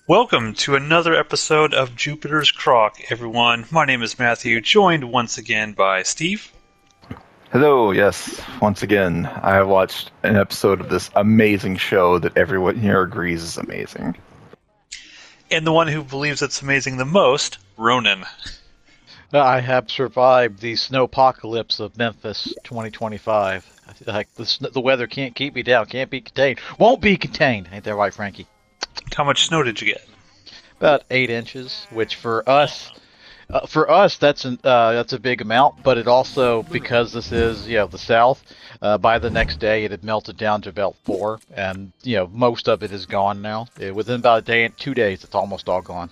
Welcome to another episode of Jupiter's CROCK, everyone. My name is Matthew, joined once again by Steve. Hello, yes, once again, I have watched an episode of this amazing show that everyone here agrees is amazing. And the one who believes it's amazing the most, Ronan. I have survived the snowpocalypse of Memphis 2025. Like the weather can't keep me down, can't be contained, won't be contained. Ain't that right, Frankie? How much snow did you get? About 8 inches, which for us that's a big amount. But it also, because this is the South, by the next day it had melted down to about 4, and most of it is gone now. Within about a day and 2 days, it's almost all gone.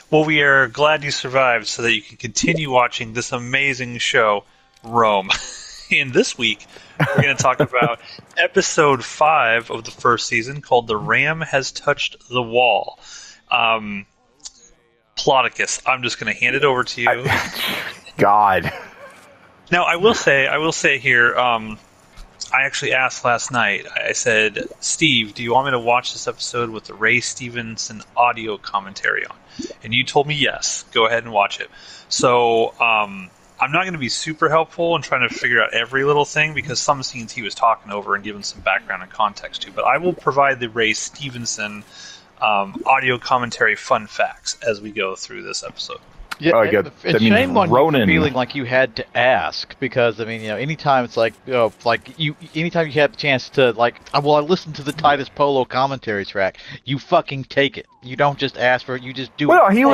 Well, we are glad you survived so that you can continue watching this amazing show, Rome. And this week, we're going to talk about episode 5 of the first season called The Ram Has Touched the Wall. Plodicus, I'm just going to hand it over to you. God. Now, I will say here, I actually asked last night, I said, Steve, do you want me to watch this episode with the Ray Stevenson audio commentary on? And you told me yes. Go ahead and watch it. So, I'm not going to be super helpful in trying to figure out every little thing because some scenes he was talking over and giving some background and context to. But I will provide the Ray Stevenson audio commentary fun facts as we go through this episode. Yeah, it's shame on Ronan. you feeling like you had to ask, because anytime it's anytime you have a chance to I listened to the Titus Polo commentary track, you fucking take it. You don't just ask for it, you just do it. Well, he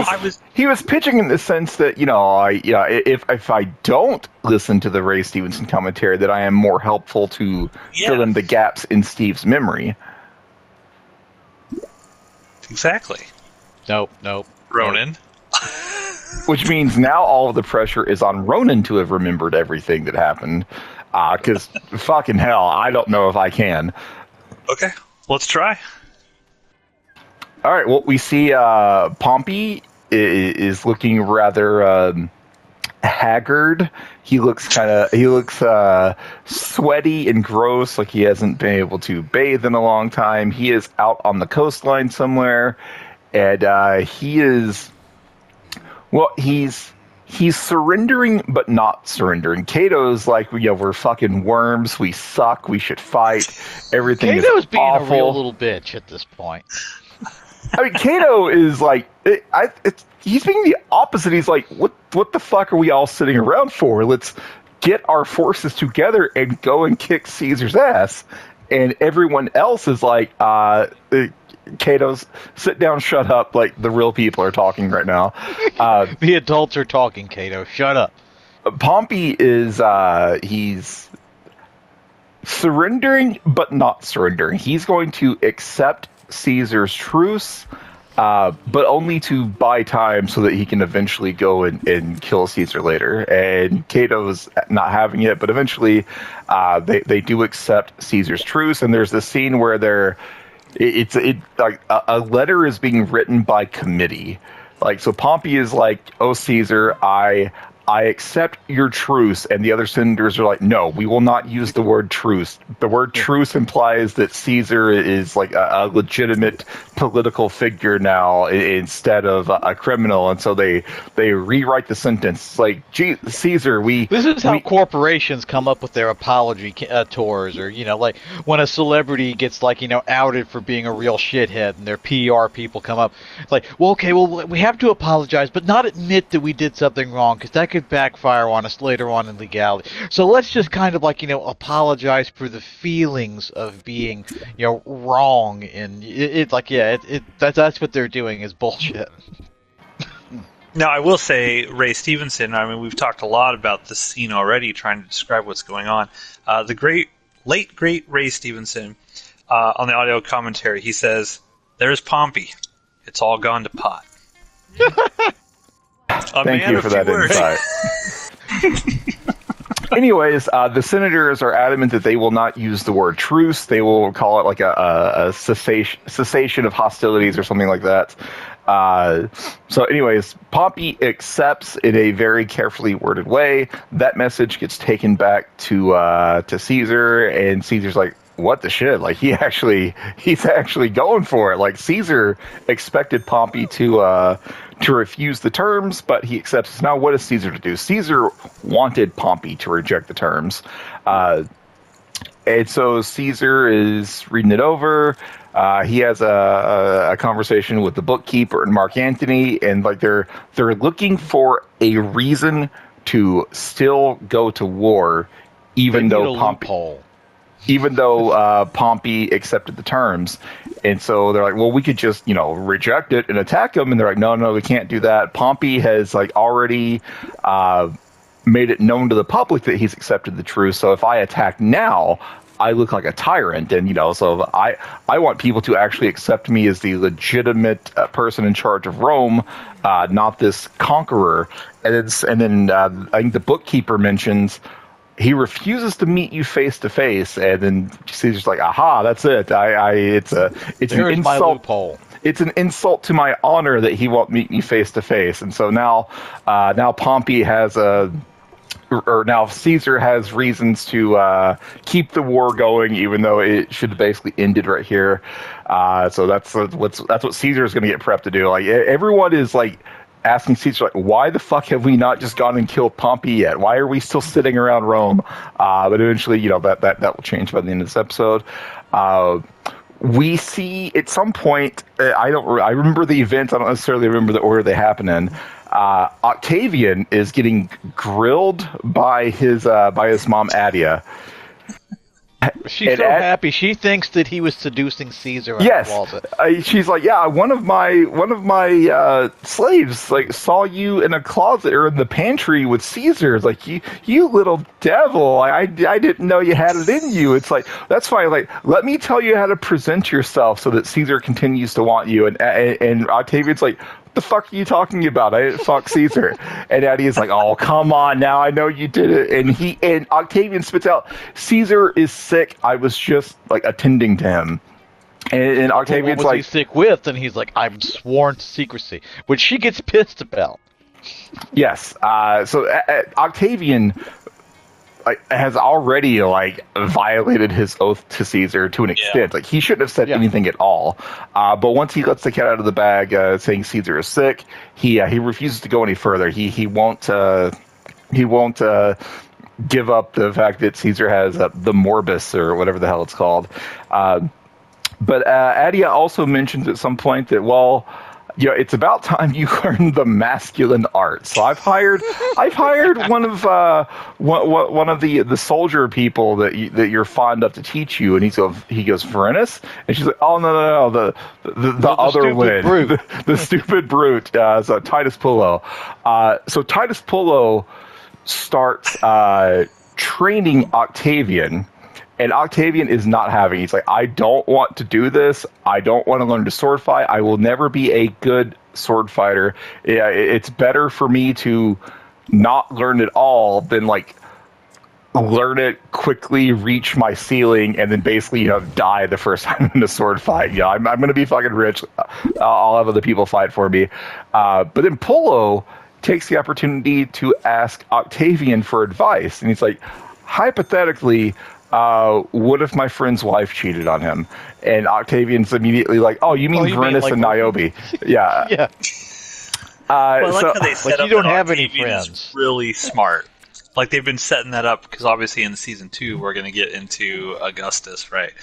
was pitching in the sense that if I don't listen to the Ray Stevenson commentary, that I am more helpful to fill in the gaps in Steve's memory. Exactly. Nope. Ronan. Which means now all of the pressure is on Ronan to have remembered everything that happened. Because fucking hell, I don't know if I can. Okay, let's try. All right, well, we see Pompey is looking rather haggard. He looks sweaty and gross, like he hasn't been able to bathe in a long time. He is out on the coastline somewhere, and he is... Well, he's surrendering, but not surrendering. Cato's like, we're fucking worms. We suck. We should fight. Everything is awful. Cato's being a real little bitch at this point. I mean, Cato is like, he's being the opposite. He's like, what the fuck are we all sitting around for? Let's get our forces together and go and kick Caesar's ass. And everyone else is like, Cato's sit down, shut up, like the real people are talking right now. The adults are talking, Cato. Shut up. Pompey is, he's surrendering, but not surrendering. He's going to accept Caesar's truce, but only to buy time so that he can eventually go and kill Caesar later. And Cato's not having it, but eventually they do accept Caesar's truce, and there's this scene where it's like a letter is being written by committee. Like, so Pompey is like, "Oh, Caesar, I accept your truce," and the other senators are like, "No, we will not use the word truce. The word truce implies that Caesar is like a legitimate political figure now instead of a criminal," and so they rewrite the sentence. It's like, "Gee, Caesar, This is how corporations come up with their apology tours, or like when a celebrity gets outed for being a real shithead, and their PR people come up. It's like, we have to apologize, but not admit that we did something wrong, because that could backfire on us later on in legality. So let's just kind of apologize for the feelings of being wrong." And that's what they're doing is bullshit. Now, I will say, Ray Stevenson, I mean, we've talked a lot about this scene already, trying to describe what's going on. The late great Ray Stevenson, on the audio commentary, he says, "There's Pompey. It's all gone to pot." Thank you for that insight. Anyways, the senators are adamant that they will not use the word truce. They will call it like a cessation of hostilities or something like that. So anyways, Pompey accepts in a very carefully worded way. That message gets taken back to Caesar, and Caesar's like, what the shit? Like he's actually going for it. Like Caesar expected Pompey to refuse the terms, but he accepts. Now, what is Caesar to do? Caesar wanted Pompey to reject the terms, and so Caesar is reading it over. He has a conversation with the bookkeeper and Mark Antony, and like they're looking for a reason to still go to war, even though Pompey accepted the terms. And so they're like, well, we could just, reject it and attack him. And they're like, no, we can't do that. Pompey has like already made it known to the public that he's accepted the truce. So if I attack now, I look like a tyrant. And, so I want people to actually accept me as the legitimate person in charge of Rome, not this conqueror. And then I think the bookkeeper mentions, he refuses to meet you face to face, and then Caesar's like, "Aha, that's it. It's an insult. My loophole. It's an insult to my honor that he won't meet me face to face." And so now Pompey has now Caesar has reasons to keep the war going, even though it should have basically ended right here. So that's what Caesar is going to get prepped to do. Like everyone is like asking Caesar, like, why the fuck have we not just gone and killed Pompey yet? Why are we still sitting around Rome? But eventually, that will change by the end of this episode. We see at some point, I remember the event. I don't necessarily remember the order they happen in. Octavian is getting grilled by his mom Adia. She's so happy. She thinks that he was seducing Caesar in the closet. She's like, yeah, one of my slaves like saw you in a closet or in the pantry with Caesar. It's like, you little devil. I didn't know you had it in you. It's like, that's fine. Like, let me tell you how to present yourself so that Caesar continues to want you. And Octavian's like, what the fuck are you talking about? I didn't fuck Caesar. And Adia's like, oh, come on now. I know you did it. And Octavian spits out, Caesar is sick. I was just like attending to him. And Octavian's what was he sick with? And he's like, I'm sworn to secrecy, which she gets pissed about. Yes. So Octavian has already violated his oath to Caesar to an extent. Like he shouldn't have said anything at all. But once he lets the cat out of the bag, saying Caesar is sick, he refuses to go any further. He won't give up the fact that Caesar has the morbus or whatever the hell it's called. But Adia also mentions at some point that, well, it's about time you learn the masculine art. So I've hired one of the soldier people that you're fond of to teach you. And he goes Varenus, and she's like, oh no, the other one, the stupid brute. So Titus Pullo. So Titus Pullo starts training Octavian. And Octavian is not having it. He's like, I don't want to do this. I don't want to learn to sword fight. I will never be a good sword fighter. It's better for me to not learn at all than learn it quickly, reach my ceiling, and then basically die the first time in a sword fight. I'm going to be fucking rich. I'll have other people fight for me. But then Pullo takes the opportunity to ask Octavian for advice, and he's like, hypothetically, what if my friend's wife cheated on him? And Octavian's immediately like, oh, you mean Varenus and Niobe? Yeah. Yeah. I like how they set up you don't have any Octavian friends. is really smart. Like they've been setting that up because obviously in season 2 we're going to get into Augustus, right?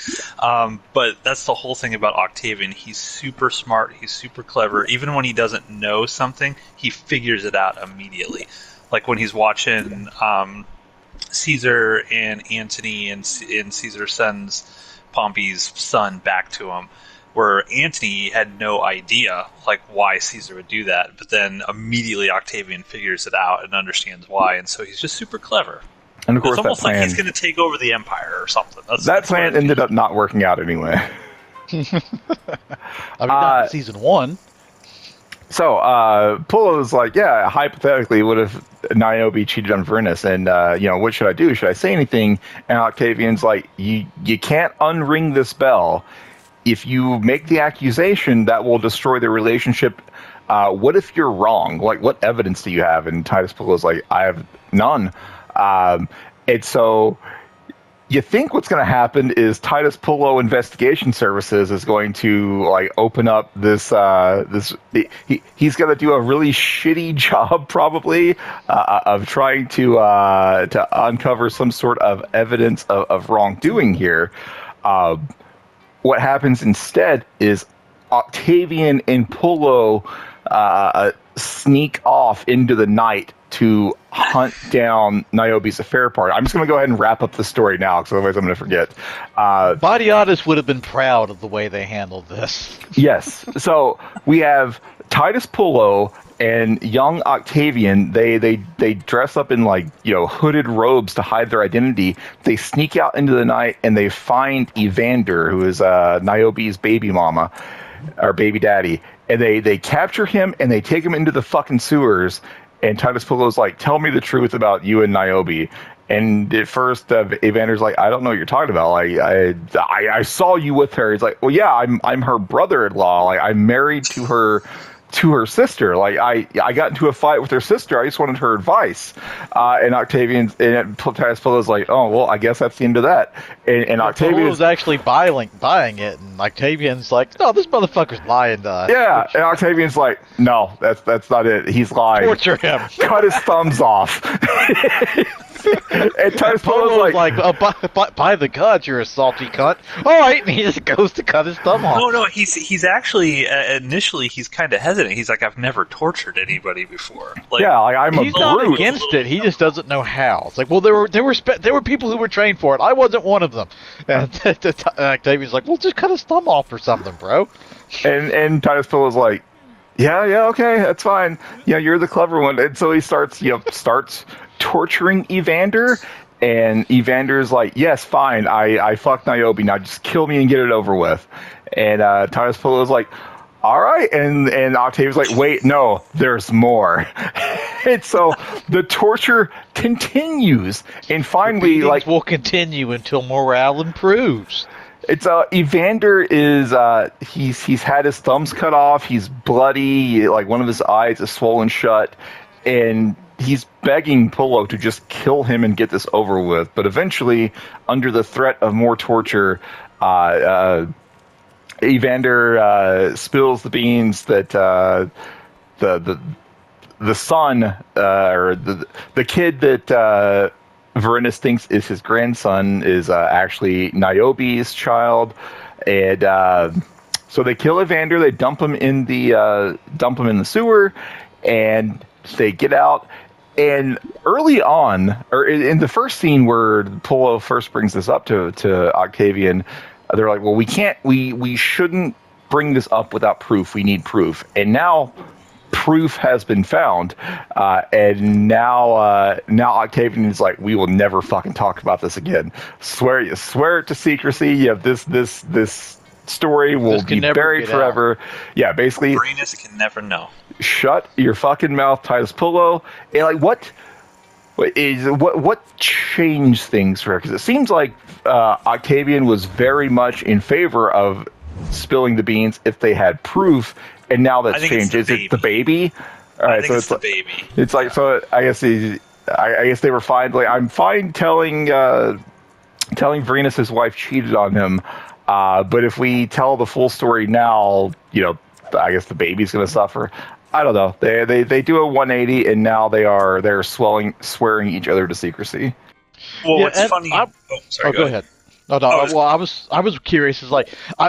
But that's the whole thing about Octavian. He's super smart. He's super clever. Even when he doesn't know something, he figures it out immediately. Like when he's watching Caesar and Antony, and Caesar sends Pompey's son back to him, where Antony had no idea why Caesar would do that, but then immediately Octavian figures it out and understands why, and so he's just super clever. And of course, it's almost like he's going to take over the empire or something. That's plan ended up not working out anyway. Not in season 1. So Pullo's like, yeah, hypothetically, what if Niobe cheated on Varenus? And what should I do? Should I say anything? And Octavian's like, you can't unring this bell. If you make the accusation, that will destroy the relationship. What if you're wrong? What evidence do you have? And Titus Pullo's like, I have none. And so you think what's going to happen is Titus Pullo Investigation Services is going to like open up this he's going to do a really shitty job probably of trying to uncover some sort of evidence of wrongdoing here. What happens instead is Octavian and Pullo sneak off into the night to hunt down Niobe's affair partner. I'm just going to go ahead and wrap up the story now, because otherwise I'm going to forget. Badiatus would have been proud of the way they handled this. Yes. So we have Titus Pullo and young Octavian. They dress up in like hooded robes to hide their identity. They sneak out into the night and they find Evander, who is Niobe's baby mama or baby daddy, and they capture him and they take him into the fucking sewers. And Titus Pullo's like, tell me the truth about you and Niobe. And at first, Evander's like, I don't know what you're talking about. Like, I saw you with her. He's like, well, yeah, I'm her brother-in-law. Like, I'm married to her sister. Like, I got into a fight with her sister. I just wanted her advice. And Titus Pullo's like, oh, well, I guess that's the end of that. And Octavian was actually buying it, and Octavian's like, no, this motherfucker's lying to us. Yeah, and Octavian's like, no, that's not it. He's lying. Torture him. Cut his thumbs off. And Titus Pullo's like, oh, by the gods, you're a salty cunt. All right, and he just goes to cut his thumb off. No, he's actually initially he's kind of hesitant. He's like, I've never tortured anybody before. Like, yeah, like, I'm he's a not brute. against it. He just doesn't know how. It's like, well, there were people who were trained for it. I wasn't one of them. And Octavian's like, well, just cut his thumb off or something, bro. And Titus Pullo's like, yeah, okay, that's fine. Yeah, you're the clever one. And so he starts torturing Evander, and Evander's like, yes, fine, I fucked Niobe, now just kill me and get it over with. And Titus Pullo's like, all right, and Octavian's like, wait, no, there's more. And so the torture continues, and finally, like, will continue until morale improves. It's Evander is he's had his thumbs cut off, he's bloody, like one of his eyes is swollen shut, and he's begging Pullo to just kill him and get this over with. But eventually, under the threat of more torture, Evander spills the beans that the son or the kid that Varinus thinks is his grandson is actually Niobe's child, and so they kill Evander. They dump him in the sewer, and they get out. And early on, or in the first scene where Pullo first brings this up to Octavian, they're like, well, we shouldn't bring this up without proof. We need proof. And now proof has been found. And now Octavian is like, we will never fucking talk about this again. Swear it to secrecy. You have this story will be buried forever. Out. Yeah, basically. Varinus can never know. Shut your fucking mouth, Titus Pullo. And like, what changed things for her? Because it seems like Octavian was very much in favor of spilling the beans if they had proof, and now that's changed. Is it the baby? All right, I think it's the baby. It's like, so I guess they were fine. Like, I'm fine telling Varinus his wife cheated on him, but if we tell the full story now, I guess the baby's going to suffer. I don't know. They do a 180, and now they're swearing each other to secrecy. Well, it's funny. Go ahead. No. Well, I was curious. Is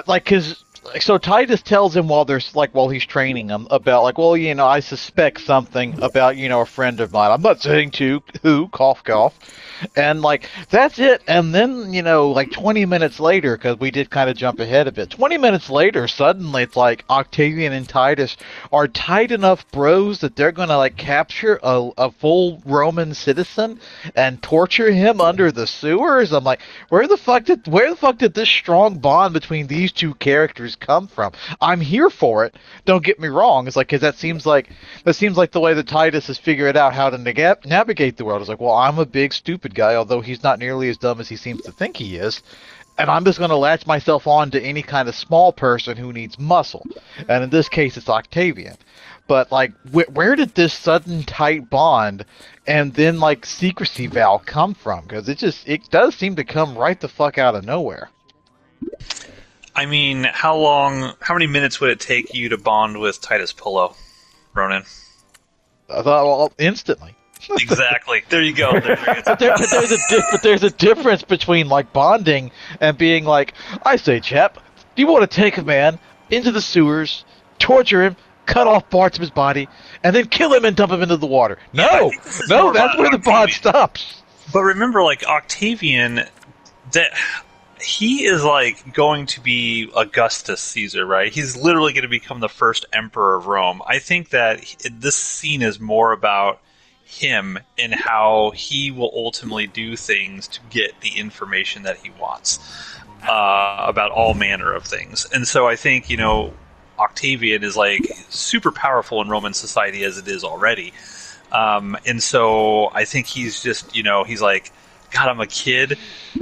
because so Titus tells him while he's training him about I suspect something about a friend of mine. I'm not saying who, cough cough. And that's it. And then 20 minutes later, because we did kind of jump ahead a bit, 20 minutes later, suddenly it's like Octavian and Titus are tight enough bros that they're gonna capture a full Roman citizen and torture him under the sewers. I'm like, where the fuck did this strong bond between these two characters come from? I'm here for it. Don't get me wrong. It's because that seems like the way that Titus has figured out how to navigate the world. It's like, well, I'm a big stupid guy, although he's not nearly as dumb as he seems to think he is, and I'm just going to latch myself on to any kind of small person who needs muscle, and in this case it's Octavian. but like, where did this sudden tight bond and then like secrecy vow come from? Because it does seem to come right the fuck out of nowhere. I mean, how many minutes would it take you to bond with Titus Pullo, Ronan? I thought, well, instantly. Exactly. There you go. But there's a difference between like bonding and being like, I say, chap, do you want to take a man into the sewers, torture him, cut off parts of his body, and then kill him and dump him into the water? No, that's where the bond stops. But remember, like Octavian, that he is like going to be Augustus Caesar, right? He's literally going to become the first emperor of Rome. I think that this scene is more about him and how he will ultimately do things to get the information that he wants about all manner of things. And so I think, Octavian is like super powerful in Roman society as it is already. And so I think he's just, he's like, God, I'm a kid,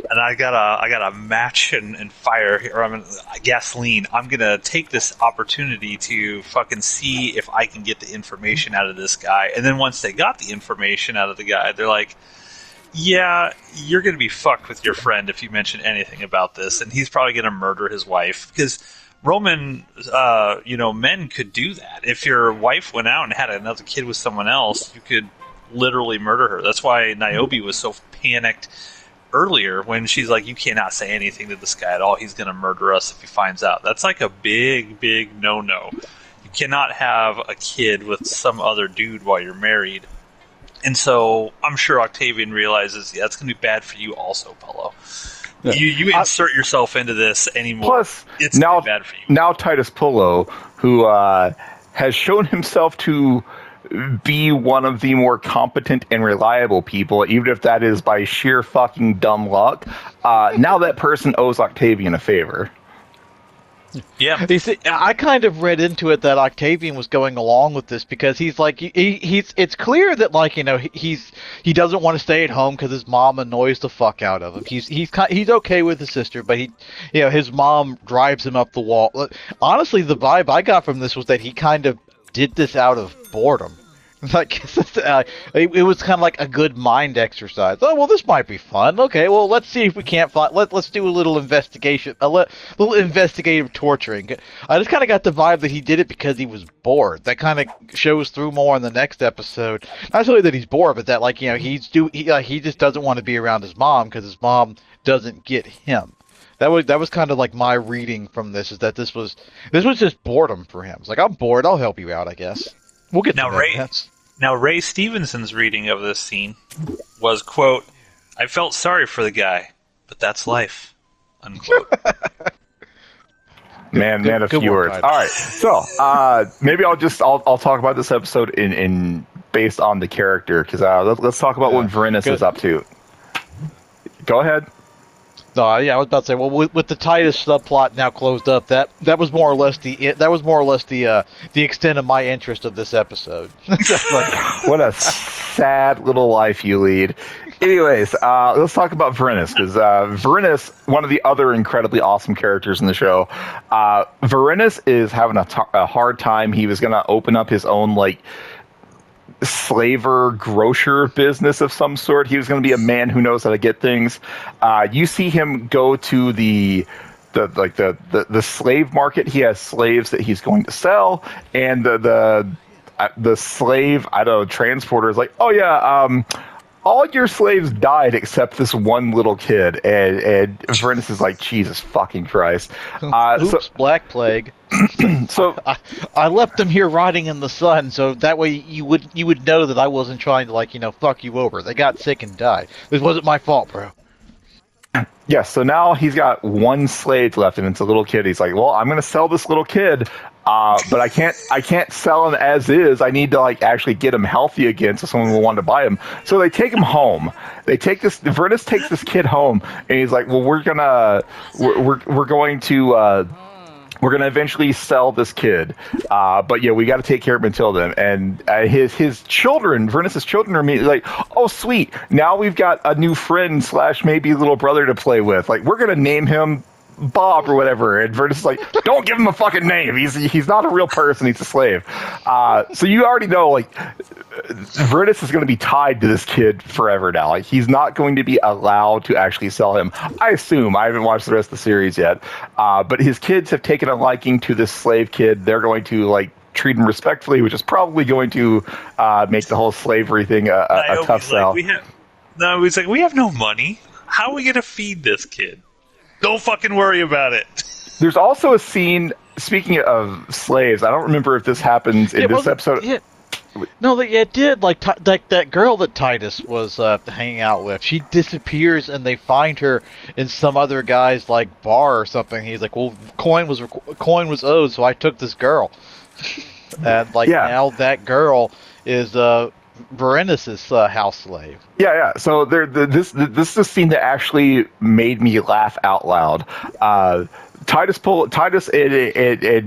and I got a match and fire, or gasoline. I'm gonna take this opportunity to fucking see if I can get the information out of this guy. And then once they got the information out of the guy, they're like, yeah, you're gonna be fucked with your friend if you mention anything about this, and he's probably gonna murder his wife, because Roman, men could do that. If your wife went out and had another kid with someone else, you could literally murder her. That's why Niobe was so panicked earlier when she's like, you cannot say anything to this guy at all. He's going to murder us if he finds out. That's like a big, big no-no. You cannot have a kid with some other dude while you're married. And so I'm sure Octavian realizes, it's going to be bad for you also, Pullo. Yeah. You insert yourself into this anymore. Plus, it's now bad for you. Now Titus Pullo, who has shown himself to be one of the more competent and reliable people, even if that is by sheer fucking dumb luck. Now that person owes Octavian a favor. Yeah. You see, I kind of read into it that Octavian was going along with this because he's like, he's it's clear that like, he doesn't want to stay at home because his mom annoys the fuck out of him. He's okay with his sister, but his mom drives him up the wall. Honestly, the vibe I got from this was that he kind of did this out of boredom. Like it was kind of like a good mind exercise. Oh well, this might be fun. Okay, well let's see if we can't find. Let's do a little investigation, little investigative torturing. I just kind of got the vibe that he did it because he was bored. That kind of shows through more in the next episode. Not only that he's bored, but that he just doesn't want to be around his mom because his mom doesn't get him. That was kind of like my reading from this, is that this was just boredom for him. It's like, I'm bored, I'll help you out, I guess. We'll get now, to that. Now, Ray Stevenson's reading of this scene was, quote, I felt sorry for the guy, but that's life, unquote. Man, a few words. All right, so maybe I'll talk about this episode in based on the character, because let's talk about what Varinus is up to. Go ahead. No, yeah, I was about to say. Well, with the Titus subplot now closed up, that was more or less the extent of my interest of this episode. What a sad little life you lead. Anyways, let's talk about Varinus, because Varinus, one of the other incredibly awesome characters in the show. Varinus is having a hard time. He was going to open up his own slaver grocer business of some sort. He was going to be a man who knows how to get things. You see him go to the slave market. He has slaves that he's going to sell, and the slave, I don't know, transporter is like, oh yeah, all your slaves died except this one little kid. And Varinus is like, Jesus fucking Christ. Oops, Black Plague. So I left them here rotting in the sun, so that way you would know that I wasn't trying to fuck you over. They got sick and died. This wasn't my fault, bro. Yeah, so now he's got one slave left, and it's a little kid. He's like, well, I'm going to sell this little kid, but I can't sell him as is. I need to actually get him healthy again so someone will want to buy him. So they take him home. Varinus takes this kid home, and he's like, well, we're going to eventually sell this kid, but yeah, we got to take care of him until then. And his children, Varinus' children, are immediately like, oh sweet, now we've got a new friend / maybe little brother to play with. We're gonna name him Bob or whatever. And Vernus is like, don't give him a fucking name. He's not a real person. He's a slave. So you already know, like, Vernus is going to be tied to this kid forever now. Like, he's not going to be allowed to actually sell him. I assume. I haven't watched the rest of the series yet. But his kids have taken a liking to this slave kid. They're going to, like, treat him respectfully, which is probably going to make the whole slavery thing a tough sell. He's like, we have no money. How are we going to feed this kid? Don't fucking worry about it. There's also a scene, speaking of slaves, I don't remember if this happens in this episode. Yeah. No, it did. Like that girl that Titus was hanging out with, she disappears, and they find her in some other guy's like bar or something. He's like, "Well, coin was owed, so I took this girl." And now that girl is Varenis's house slave. Yeah. So this is a scene that actually made me laugh out loud. Titus and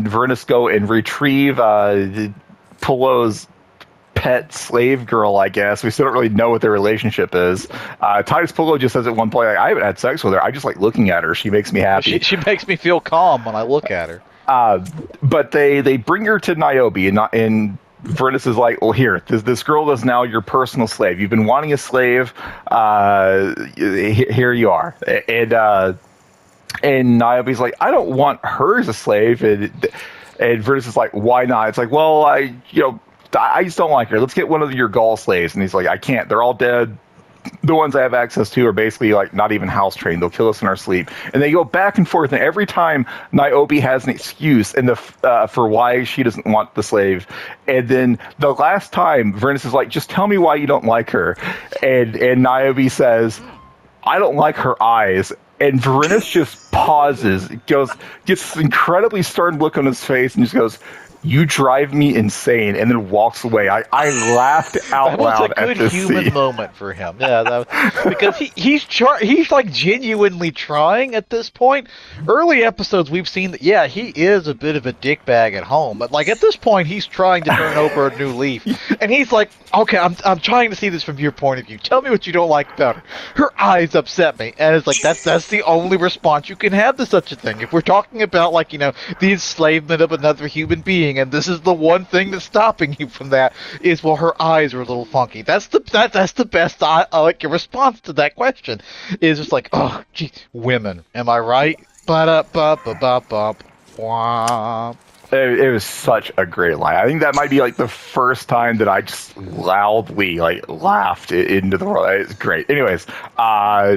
Varenis go and retrieve Pullo's pet slave girl, I guess. We still don't really know what their relationship is. Titus Pullo just says at one point, like, I haven't had sex with her. I just like looking at her. She makes me happy. She makes me feel calm when I look at her. But they bring her to Niobe, and Varenis is like, well, here, this girl is now your personal slave. You've been wanting a slave. Here you are. And Niobe's like, I don't want her as a slave. And Varenis is like, why not? It's like, well, I just don't like her. Let's get one of your Gaul slaves. And he's like, I can't. They're all dead. The ones I have access to are basically like not even house trained. They'll kill us in our sleep. And they go back and forth. And every time Niobe has an excuse for why she doesn't want the slave. And then the last time, Varenis is like, just tell me why you don't like her. And Niobe says, I don't like her eyes. And Varenis just pauses, gets this incredibly stern look on his face, and just goes, you drive me insane, and then walks away. I laughed out loud at this scene. That was a good human moment for him. Yeah, because he's like genuinely trying at this point. Early episodes, we've seen that, yeah, he is a bit of a dickbag at home, but like at this point, he's trying to turn over a new leaf, and he's like, okay, I'm trying to see this from your point of view. Tell me what you don't like about her. Her eyes upset me, and it's like that's the only response you can have to such a thing. If we're talking about like the enslavement of another human being, and this is the one thing that's stopping you from that, is, well, her eyes are a little funky. That's the best like your response to that question is just like, oh gee, women, am I right? It was such a great line. I think that might be like the first time that I just loudly like laughed into the world. It's great. Anyways, now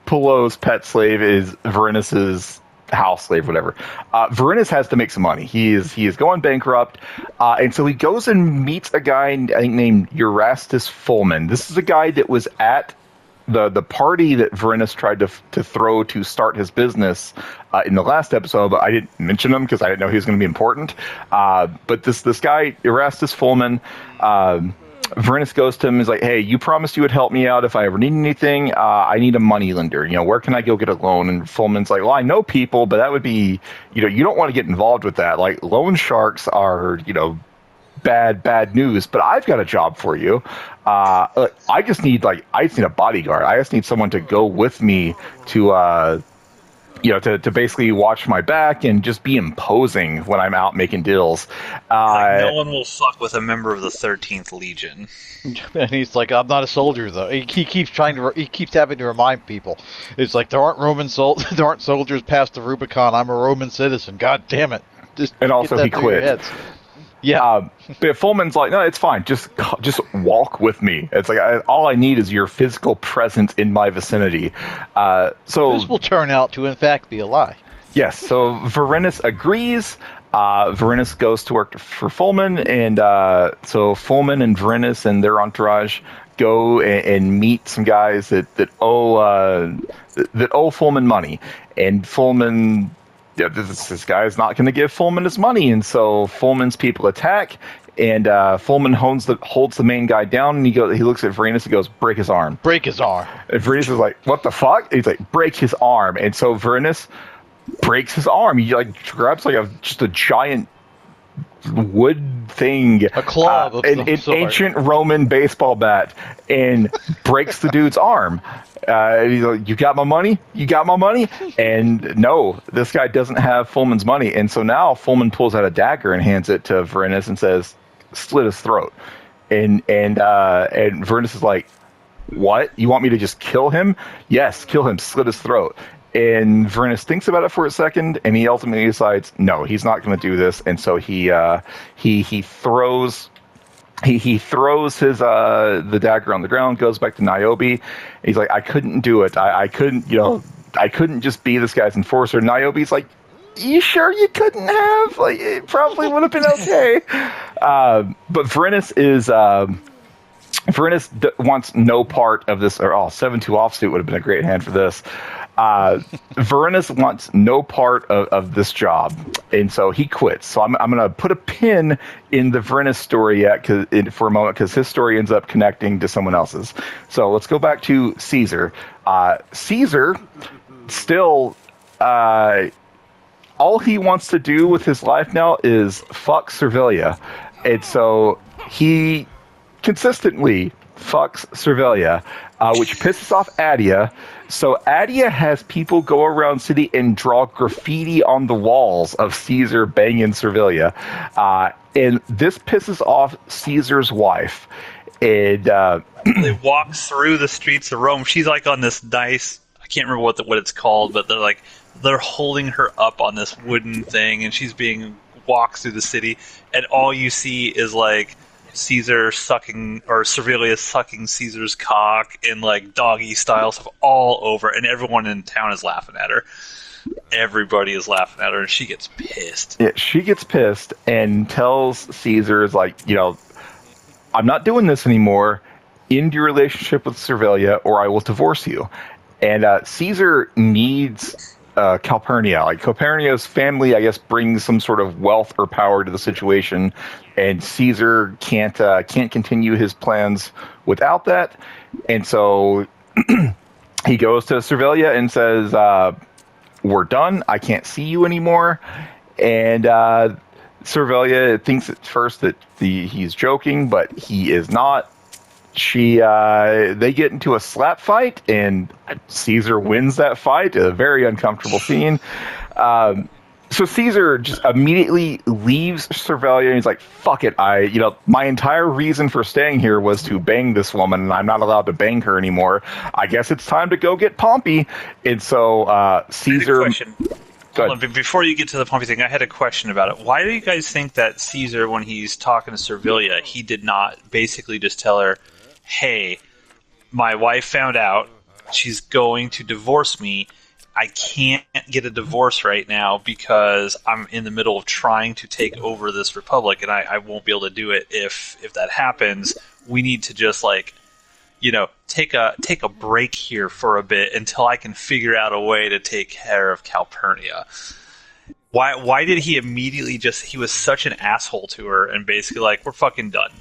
Pullo's pet slave is Varenis's house slave, whatever. Varenis has to make some money. He is going bankrupt, and so he goes and meets a guy I think named Erastus Fulman. This is a guy that was at the party that Varenis tried to throw to start his business in the last episode, but I didn't mention him because I didn't know he was going to be important. But this guy Erastus Fulman, Varenis goes to him and is like, hey, you promised you would help me out if I ever need anything. I need a money lender. Where can I go get a loan? And Fulman's like, well, I know people, but that would be, you don't want to get involved with that. Like, loan sharks are, bad news, but I've got a job for you. I just need a bodyguard. I just need someone to go with me to basically watch my back and just be imposing when I'm out making deals. No one will fuck with a member of the 13th Legion. And he's like, I'm not a soldier, though. He keeps having to remind people. It's like, there aren't soldiers past the Rubicon. I'm a Roman citizen. God damn it. And also he quit. Yeah. But Fulman's like, no, it's fine. Just walk with me. It's like, all I need is your physical presence in my vicinity. So this will turn out to, in fact, be a lie. Yes. So Varenis agrees. Varenis goes to work for Fulman, and so Fulman and Varenis and their entourage go and meet some guys that owe Fulman money, and Fulman. Yeah, this guy is not going to give Fulman his money, and so Fulman's people attack, and Fulman holds the main guy down, and he looks at Varenis and goes, break his arm. Break his arm. And Varenis is like, what the fuck? And he's like, break his arm. And so Varenis breaks his arm. He grabs just a giant wood thing, A club of some an sort. ancient Roman baseball bat, and breaks the dude's arm. He's like, "You got my money? You got my money?" And no, this guy doesn't have Fullman's money. And so now Fullman pulls out a dagger and hands it to Verinus and says, "Slit his throat." And Verinus is like, "What? You want me to just kill him?" "Yes, kill him. Slit his throat." And Verinus thinks about it for a second, and he ultimately decides, no, he's not going to do this. And so he throws his the dagger on the ground, goes back to Niobe. And he's like, I couldn't do it. I couldn't, I couldn't just be this guy's enforcer. Niobe's like, you sure you couldn't have? Like, it probably would have been okay. But Verinus wants no part of this. Or 7-2 offsuit would have been a great hand for this. Verinus wants no part of this job, and so he quits. So I'm going to put a pin in the Verinus story for a moment, because his story ends up connecting to someone else's. So let's go back to Caesar. Caesar still, all he wants to do with his life now is fuck Servilia, and so he consistently fucks Servilia, which pisses off Adia. So Adia has people go around city and draw graffiti on the walls of Caesar banging Servilia. And this pisses off Caesar's wife. And they walk through the streets of Rome. She's like on this nice, I can't remember what it's called, but they're holding her up on this wooden thing, and she's being walked through the city, and all you see is like Caesar sucking, or Servilia sucking Caesar's cock in like doggy style stuff all over, and everyone in town is laughing at her. Everybody is laughing at her, and she gets pissed. Yeah, she gets pissed and tells Caesar, like, I'm not doing this anymore. End your relationship with Servilia, or I will divorce you. And Caesar needs Calpurnia. Like, Calpurnia's family, I guess, brings some sort of wealth or power to the situation, and Caesar can't continue his plans without that. And so he goes to Servilia and says, we're done. I can't see you anymore. And Servilia thinks at first that he's joking, but he is not. They get into a slap fight, and Caesar wins that fight. A very uncomfortable scene. So Caesar just immediately leaves Servilia, and he's like, fuck it. My entire reason for staying here was to bang this woman, and I'm not allowed to bang her anymore. I guess it's time to go get Pompey. And so Caesar... I had a question. Hold on, before you get to the Pompey thing, I had a question about it. Why do you guys think that Caesar, when he's talking to Servilia, he did not basically just tell her, hey, my wife found out, she's going to divorce me, I can't get a divorce right now because I'm in the middle of trying to take over this republic, and I won't be able to do it if that happens. We need to just take a break here for a bit until I can figure out a way to take care of Calpurnia. Why did he immediately he was such an asshole to her and basically like, we're fucking done.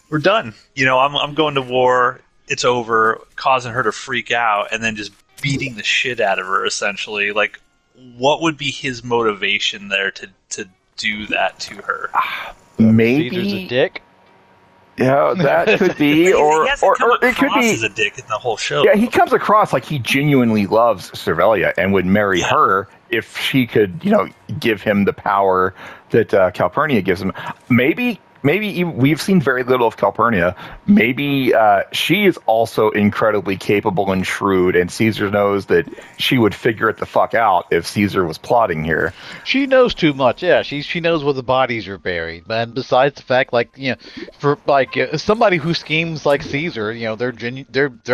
We're done. I'm going to war. It's over, causing her to freak out, and then just beating the shit out of her, essentially. Like, what would be his motivation there to do that to her? Maybe Caesar's a dick. Yeah, that could be, or it could be. As a dick in the whole show. Yeah, he comes across like he genuinely loves Servilia and would marry her if she could, give him the power that Calpurnia gives him. Maybe we've seen very little of Calpurnia. Maybe she is also incredibly capable and shrewd, and Caesar knows that she would figure it the fuck out if Caesar was plotting here. She knows too much. Yeah, she knows where the bodies are buried. And besides the fact, for somebody who schemes like Caesar, their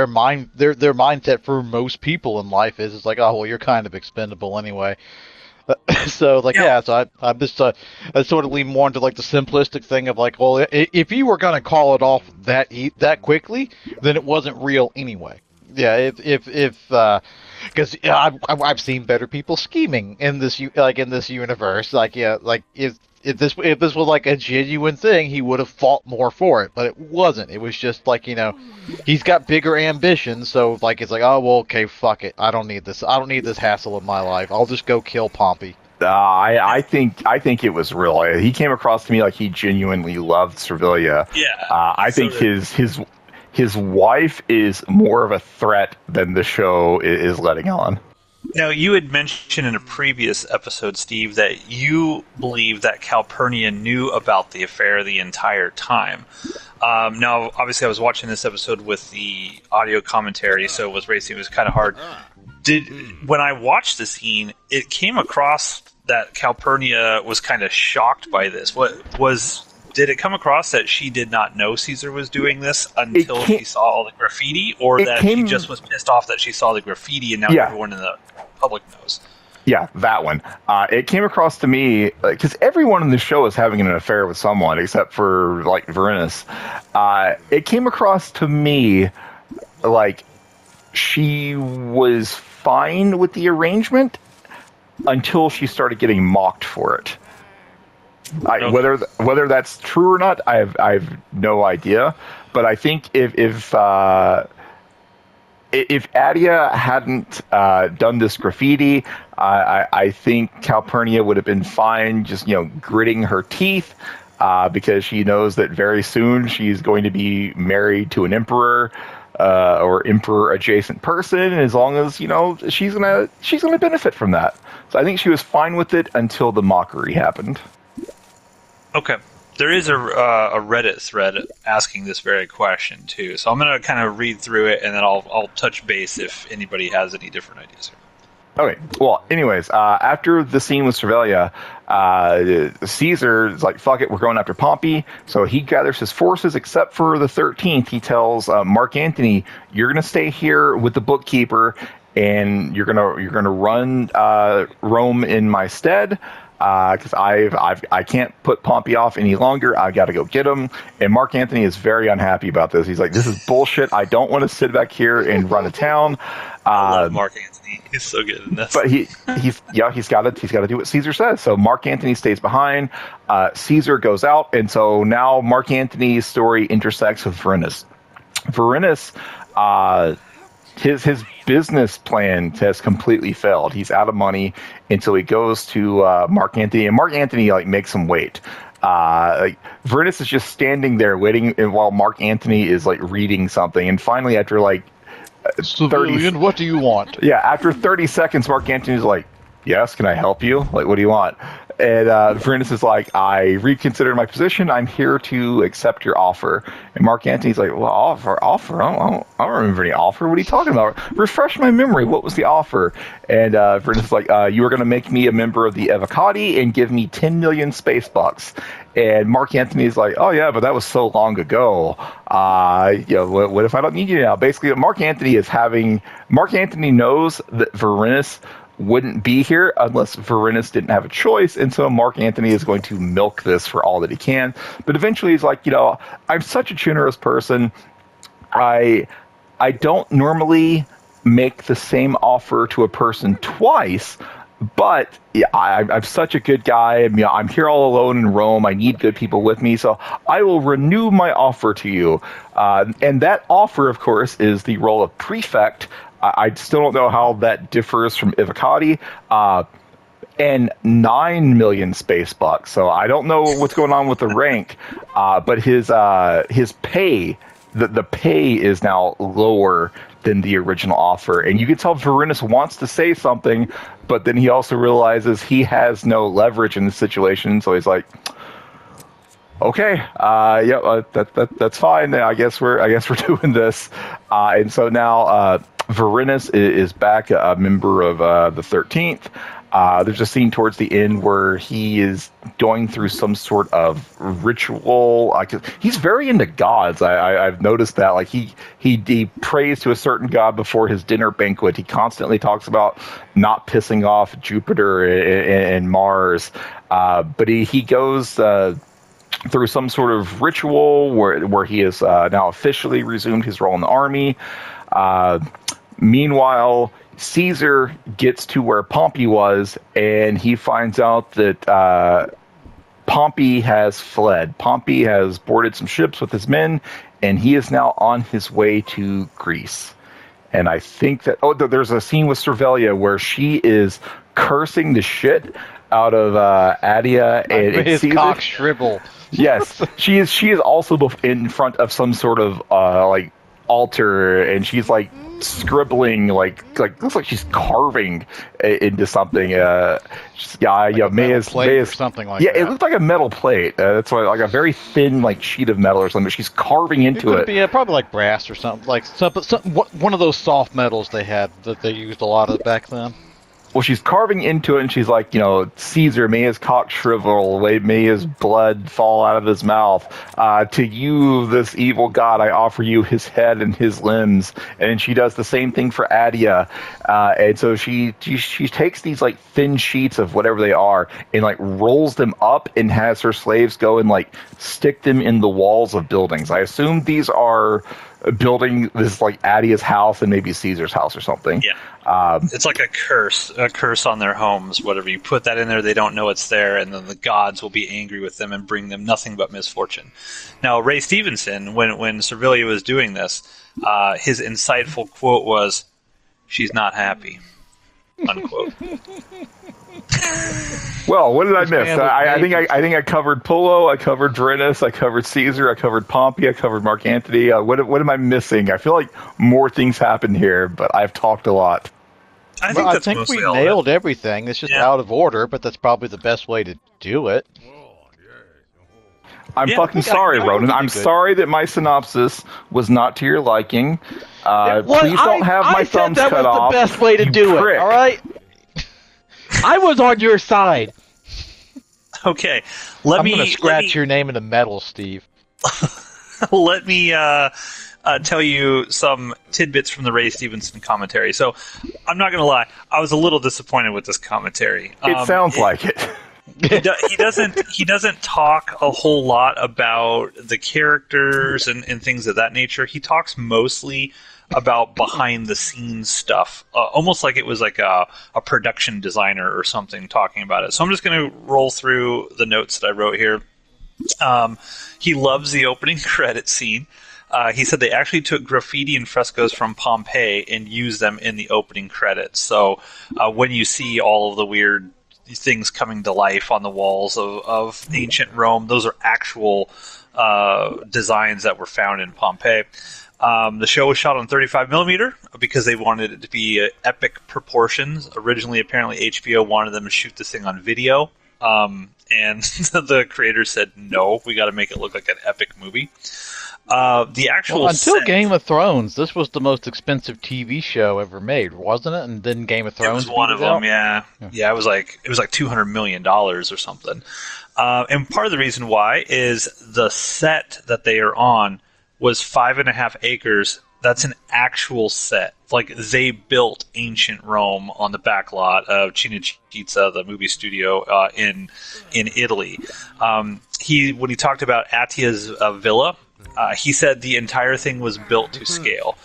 mindset for most people in life is like, oh well, you're kind of expendable anyway. So I'm just I sort of lean more into like the simplistic thing of like, well, if you were gonna call it off that quickly, then it wasn't real anyway. Yeah, because I've seen better people scheming in this universe. If this was like a genuine thing, he would have fought more for it, but it wasn't. It was just like, he's got bigger ambitions, so like it's like, oh well, okay, fuck it. I don't need this hassle in my life. I'll just go kill Pompey. I think it was real. He came across to me like he genuinely loved Servilia. Yeah. I so think did- his wife is more of a threat than the show is letting on. Now, you had mentioned in a previous episode, Steve, that you believe that Calpurnia knew about the affair the entire time. Now, obviously, I was watching this episode with the audio commentary, so it was racing. It was kind of hard. When I watched the scene, it came across that Calpurnia was kind of shocked by this. Did it come across that she did not know Caesar was doing this until she saw all the graffiti, or that she just was pissed off that she saw the graffiti and now everyone in the public knows? Yeah, that one. It came across to me because everyone in the show is having an affair with someone except for like Verinus. It came across to me like she was fine with the arrangement until she started getting mocked for it. Whether that's true or not, I have no idea. But I think if Adia hadn't done this graffiti, I think Calpurnia would have been fine, just gritting her teeth, because she knows that very soon she's going to be married to an emperor or emperor adjacent person, and as long as she's gonna benefit from that. So I think she was fine with it until the mockery happened. Okay. There is a Reddit thread asking this very question too, so I'm going to kind of read through it and then I'll touch base if anybody has any different ideas here. Okay. Well, anyways, after the scene with Servilia, Caesar is like, "Fuck it, we're going after Pompey." So he gathers his forces, except for the 13th. He tells Mark Antony, "You're going to stay here with the bookkeeper, and you're gonna run Rome in my stead." Because I can't put Pompey off any longer. I've got to go get him. And Mark Antony is very unhappy about this. He's like, "This is bullshit. I don't want to sit back here and run a town." I love Mark Antony. He's so good in this. But he's got to do what Caesar says. So Mark Antony stays behind. Caesar goes out, and so now Mark Antony's story intersects with Verinus. Verinus, his business plan has completely failed. He's out of money, and so he goes to Mark Antony, and Mark Antony makes him wait. Verinus is just standing there waiting, while Mark Antony is reading something, and finally after 30, what do you want? Yeah, after 30 seconds, Mark Antony's like, "Yes, can I help you? What do you want?" And Verinus is like, "I reconsidered my position. I'm here to accept your offer." And Mark Antony's like, "Well, offer? I don't remember any offer. What are you talking about? Refresh my memory. What was the offer?" And Verinus is like, "You were going to make me a member of the Evocati and give me 10 million space bucks." And Mark Antony's like, "Oh yeah, but that was so long ago. What if I don't need you now?" Basically, Mark Antony knows that Verinus wouldn't be here unless Verinus didn't have a choice, and so Mark Antony is going to milk this for all that he can. But eventually he's like, "I'm such a generous person. I don't normally make the same offer to a person twice, but I'm such a good guy. I'm here all alone in Rome. I need good people with me, so I will renew my offer to you." And that offer, of course, is the role of prefect. I still don't know how that differs from Evocati, and 9 million space bucks. So I don't know what's going on with the rank, but his pay, the pay is now lower than the original offer. And you can tell Verinus wants to say something, but then he also realizes he has no leverage in the situation. So he's like, "Okay, that's fine. I guess we're doing this." And so now Verinus is back a member of the 13th. There's a scene towards the end where he is going through some sort of ritual. He's very into gods. I've noticed that. He prays to a certain god before his dinner banquet. He constantly talks about not pissing off Jupiter and Mars. But he goes through some sort of ritual where he has now officially resumed his role in the army. Meanwhile, Caesar gets to where Pompey was, and he finds out that Pompey has fled. Pompey has boarded some ships with his men, and he is now on his way to Greece. And I think that there's a scene with Servilia where she is cursing the shit out of Adia and His Caesar. cock shrivel. Yes, she is also in front of some sort of like altar, and she's like scribbling, like looks like she's carving into something. Plate or something like yeah, that. it looked like a metal plate. That's why, like a very thin like sheet of metal or something. She's carving into it. Be probably like brass or something, like one of those soft metals they had that they used a lot of back then. Well, she's carving into it, and she's like, Caesar, may his cock shrivel, may his blood fall out of his mouth. To you, this evil god, I offer you his head and his limbs. And she does the same thing for Adia. And so she takes these like thin sheets of whatever they are and like rolls them up and has her slaves go and like stick them in the walls of buildings. I assume these are building this like Adia's house and maybe Caesar's house or something. Yeah. It's like a curse on their homes. Whatever you put that in there, they don't know it's there, and then the gods will be angry with them and bring them nothing but misfortune. Now, Ray Stevenson, when Servilia was doing this, his insightful quote was, "She's not happy," unquote. Well, what did I miss? I think I covered Pullo, I covered Verinus, I covered Caesar, I covered Pompey, I covered Mark Antony. What am I missing? I feel like more things happened here, but I've talked a lot. I think we nailed everything. It's just out of order, but that's probably the best way to do it. I'm fucking sorry, Ronan. I'm sorry that my synopsis was not to your liking. Please don't have my thumbs cut off. That was the best way to do it, all right? I was on your side. Okay, I'm going to scratch your name in the metal, Steve. Let me tell you some tidbits from the Ray Stevenson commentary. So, I'm not going to lie, I was a little disappointed with this commentary. It sounds like it. He doesn't talk a whole lot about the characters and things of that nature. He talks mostly about behind the scenes stuff, almost like it was like a production designer or something talking about it. So I'm just going to roll through the notes that I wrote here. He loves the opening credit scene. He said they actually took graffiti and frescoes from Pompeii and used them in the opening credits. So when you see all of the weird things coming to life on the walls of ancient Rome, those are actual designs that were found in Pompeii. The show was shot on 35 millimeter because they wanted it to be epic proportions. Originally, apparently, HBO wanted them to shoot this thing on video, and the creators said, no, we got to make it look like an epic movie. The actual until Game of Thrones, this was the most expensive TV show ever made, wasn't it? And then Game of Thrones, it was one of them. Yeah. It was like $200 million or something. And part of the reason why is the set that they are on was 5.5 acres. That's an actual set. Like, they built ancient Rome on the back lot of Cinecittà, the movie studio in Italy. When he talked about Attia's villa, he said the entire thing was built to scale.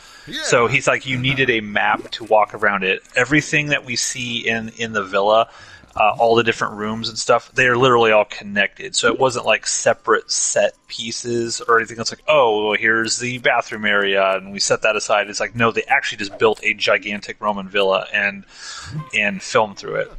So he's like, you needed a map to walk around it. Everything that we see in the villa, all the different rooms and stuff, they are literally all connected. So it wasn't like separate set pieces or anything. It's like, oh, well, here's the bathroom area, and we set that aside. It's like, no, they actually just built a gigantic Roman villa and filmed through it.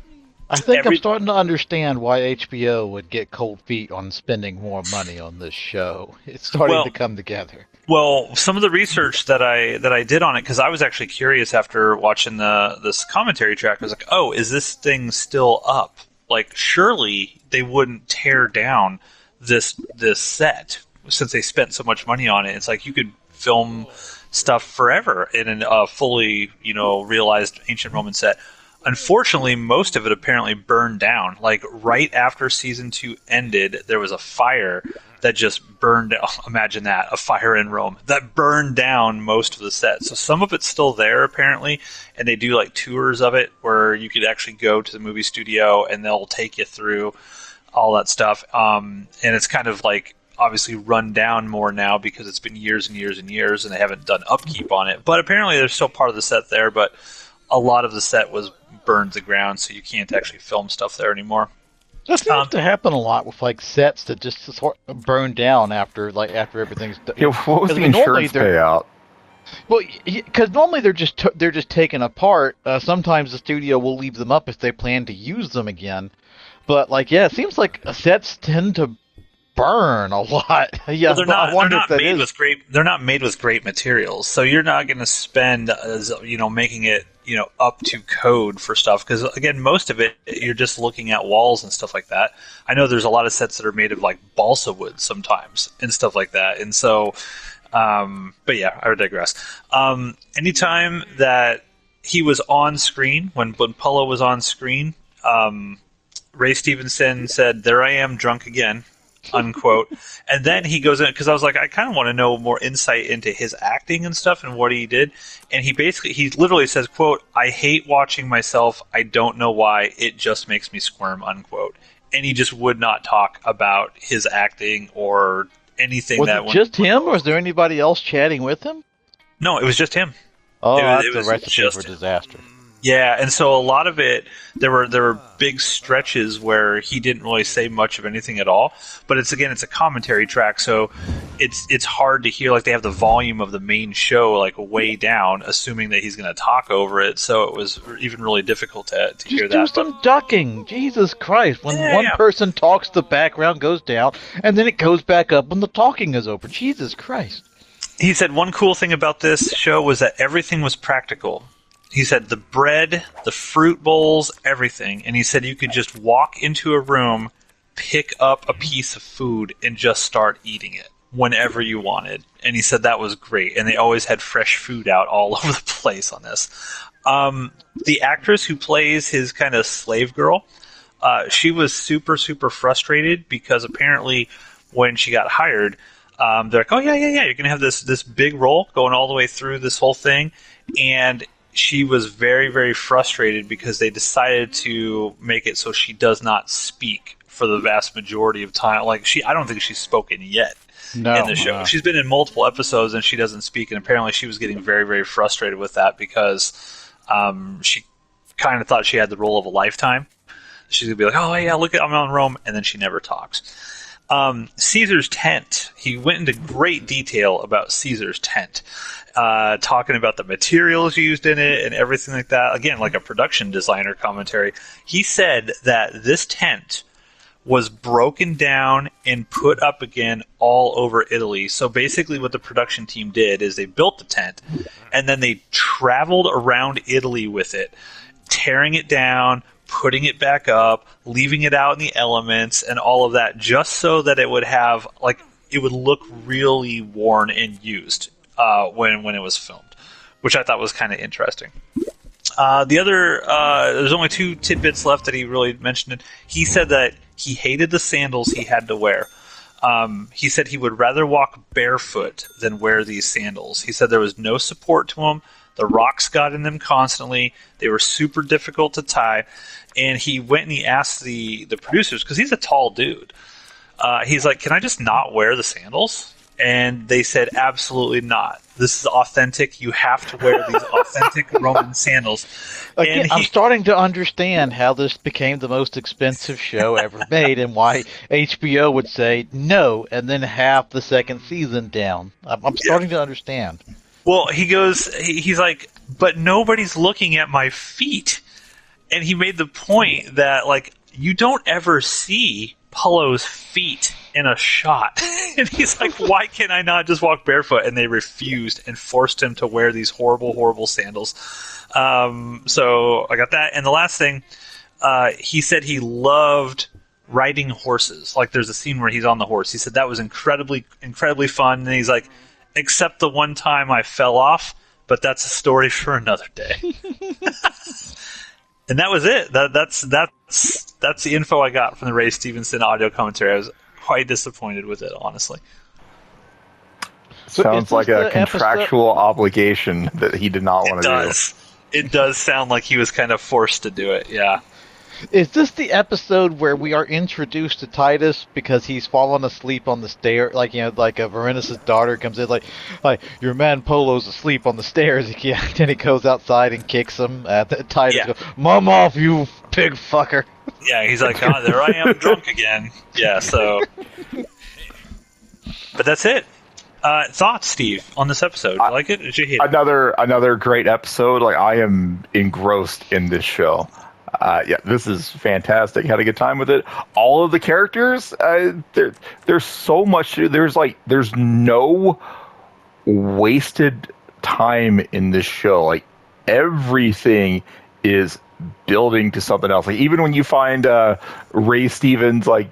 I think I'm starting to understand why HBO would get cold feet on spending more money on this show. It's starting to come together. Well, some of the research that I did on it, because I was actually curious after watching this commentary track, I was like, oh, is this thing still up? Like, surely they wouldn't tear down this set since they spent so much money on it. It's like you could film stuff forever in a fully, realized ancient Roman set. Unfortunately, most of it apparently burned down. Like, right after season 2 ended, there was a fire that just burned down. Imagine that, a fire in Rome that burned down most of the set. So some of it's still there, apparently, and they do like tours of it where you could actually go to the movie studio and they'll take you through all that stuff. And it's kind of like obviously run down more now because it's been years and years and years and they haven't done upkeep on it. But apparently there's still part of the set there, but a lot of the set was burned to the ground, so you can't actually film stuff there anymore. That seems to happen a lot with like sets that just sort of burn down after everything's done. Yeah, what was the insurance payout? Well, because normally they're just taken apart. Sometimes the studio will leave them up if they plan to use them again. But like, yeah, it seems like sets tend to burn a lot. Yeah, Well, I wonder if that is. they're not made with great materials, so you're not going to spend, making it, up to code for stuff. Because again, most of it you're just looking at walls and stuff like that. I know there's a lot of sets that are made of like balsa wood sometimes and stuff like that, and so. But yeah, I digress. Anytime that he was on screen, when Pullo was on screen, Ray Stevenson said, "There I am, drunk again." Unquote. And then he goes in, because I was like, I kind of want to know more insight into his acting and stuff and what he did. And he literally says, quote, "I hate watching myself. I don't know why. It just makes me squirm," unquote. And he just would not talk about his acting or anything. Was it just him, or was there anybody else chatting with him? No, it was just him. Oh, that's a recipe for disaster. Yeah, and so a lot of it, there were big stretches where he didn't really say much of anything at all. But it's a commentary track, so it's hard to hear. Like, they have the volume of the main show like way down, assuming that he's going to talk over it. So it was even really difficult to hear that. Just do some ducking, Jesus Christ! When one person talks, the background goes down, and then it goes back up when the talking is over. Jesus Christ! He said one cool thing about this show was that everything was practical. He said the bread, the fruit bowls, everything. And he said you could just walk into a room, pick up a piece of food, and just start eating it whenever you wanted. And he said that was great. And they always had fresh food out all over the place on this. The actress who plays his kind of slave girl, she was super, super frustrated because apparently when she got hired, they're like, "Oh, yeah, you're going to have this big role going all the way through this whole thing." And she was very, very frustrated because they decided to make it so she does not speak for the vast majority of time. Like, I don't think she's spoken yet in the show. She's been in multiple episodes and she doesn't speak, and apparently she was getting very, very frustrated with that because she kind of thought she had the role of a lifetime. She's going to be like, "Oh, yeah, look, I'm on Rome," and then she never talks. Caesar's tent. He went into great detail about Caesar's tent, talking about the materials used in it and everything like that. Again, like a production designer commentary. He said that this tent was broken down and put up again all over Italy. So basically what the production team did is they built the tent and then they traveled around Italy with it, tearing it down, putting it back up, leaving it out in the elements and all of that, just so that it would have, like, it would look really worn and used when it was filmed, which I thought was kind of interesting. There's only two tidbits left that he really mentioned. He said that he hated the sandals he had to wear. He said he would rather walk barefoot than wear these sandals. He said there was no support to them. The rocks got in them constantly. They were super difficult to tie. And he went and he asked the producers, because he's a tall dude. He's like, "Can I just not wear the sandals?" And they said, "Absolutely not. This is authentic. You have to wear these authentic Roman sandals." Again, I'm starting to understand how this became the most expensive show ever made and why HBO would say no and then half the second season down. I'm starting to understand. Well, he's like, "But nobody's looking at my feet." And he made the point that, like, you don't ever see Pullo's feet in a shot. And he's like, "Why can I not just walk barefoot?" And they refused and forced him to wear these horrible, horrible sandals. So I got that. And the last thing, he said he loved riding horses. Like, there's a scene where he's on the horse. He said that was incredibly, incredibly fun. And he's like, "Except the one time I fell off, but that's a story for another day." And that was it. That's the info I got from the Ray Stevenson audio commentary. I was quite disappointed with it, honestly. Sounds like a contractual obligation that he did not want to do. It does sound like he was kind of forced to do it, yeah. Is this the episode where we are introduced to Titus because he's fallen asleep on the stair? Like, like a Varenis's daughter comes in, like your man Polo's asleep on the stairs. Then he goes outside and kicks him. Titus goes, "Mom off, you pig fucker." Yeah, he's like, "Oh, there I am, drunk again." Yeah, so. But that's it. Thoughts, Steve, on this episode? You like it? Did you hate it? Another great episode. Like, I am engrossed in this show. Yeah, this is fantastic. Had a good time with it. All of the characters, there's so much. There's no wasted time in this show. Like everything is building to something else. Like even when you find Ray Stevens, like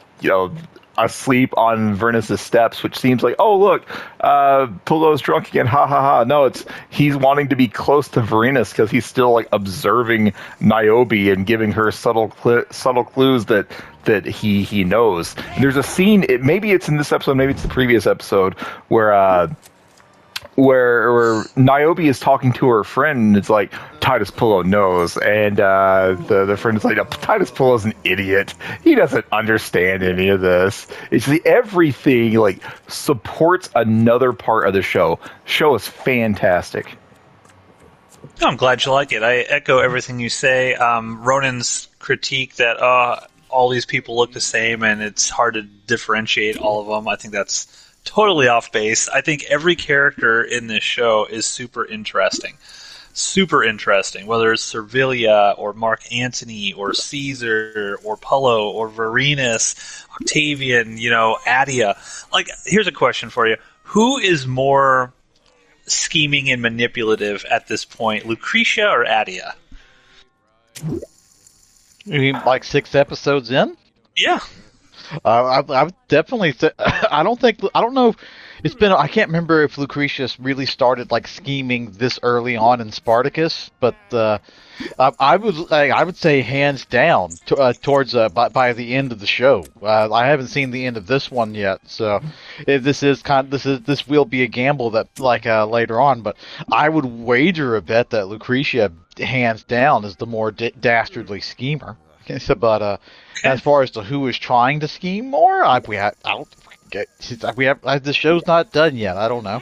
asleep on Vernus's steps, which seems like, oh look, Pullo's drunk again, ha ha ha. No, he's wanting to be close to Vernus because he's still like observing Niobe and giving her subtle clues that he knows. And there's a scene, maybe it's in this episode, maybe it's the previous episode, where Niobe is talking to her friend, and it's like, Titus Pullo knows, and the friend is like, Titus Pullo's an idiot. He doesn't understand any of this. It's everything like supports another part of the show. Show is fantastic. I'm glad you like it. I echo everything you say. Ronan's critique that all these people look the same and it's hard to differentiate all of them, I think that's totally off base. I think every character in this show is super interesting. Super interesting. Whether it's Servilia or Mark Antony or Caesar or Pullo or Varenus, Octavian, Adia. Like, here's a question for you. Who is more scheming and manipulative at this point, Lucretia or Adia? You mean like 6 episodes in? Yeah. I would definitely. I don't know. It's been. I can't remember if Lucretia really started like scheming this early on in Spartacus, but I would say hands down towards by the end of the show. I haven't seen the end of this one yet, so this will be a gamble that later on. But I would wager a bet that Lucretia hands down is the more dastardly schemer. But as far as to who is trying to scheme more, the show's not done yet. I don't know.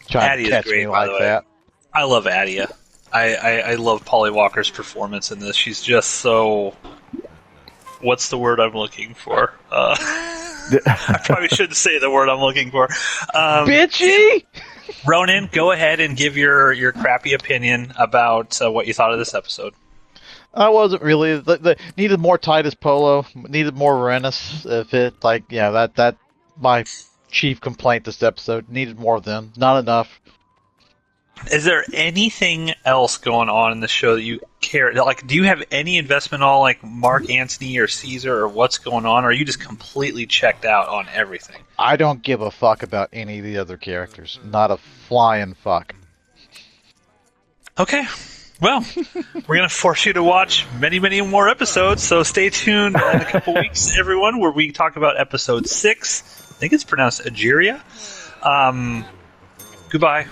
Trying Adia's to catch great, me by like the way. that. I love Adia. I love Polly Walker's performance in this. She's just so. What's the word I'm looking for? I probably shouldn't say the word I'm looking for. Bitchy. Ronan, go ahead and give your crappy opinion about what you thought of this episode. I wasn't really needed more Titus Pullo, needed more Varenus. That my chief complaint this episode. Needed more of them, not enough. Is there anything else going on in the show that you care? Like, do you have any investment on like Mark Antony or Caesar or what's going on? Or are you just completely checked out on everything? I don't give a fuck about any of the other characters. Not a flying fuck. Okay. Well, we're going to force you to watch many, many more episodes, so stay tuned in a couple weeks, everyone, where we talk about episode 6. I think it's pronounced Ageria. Goodbye.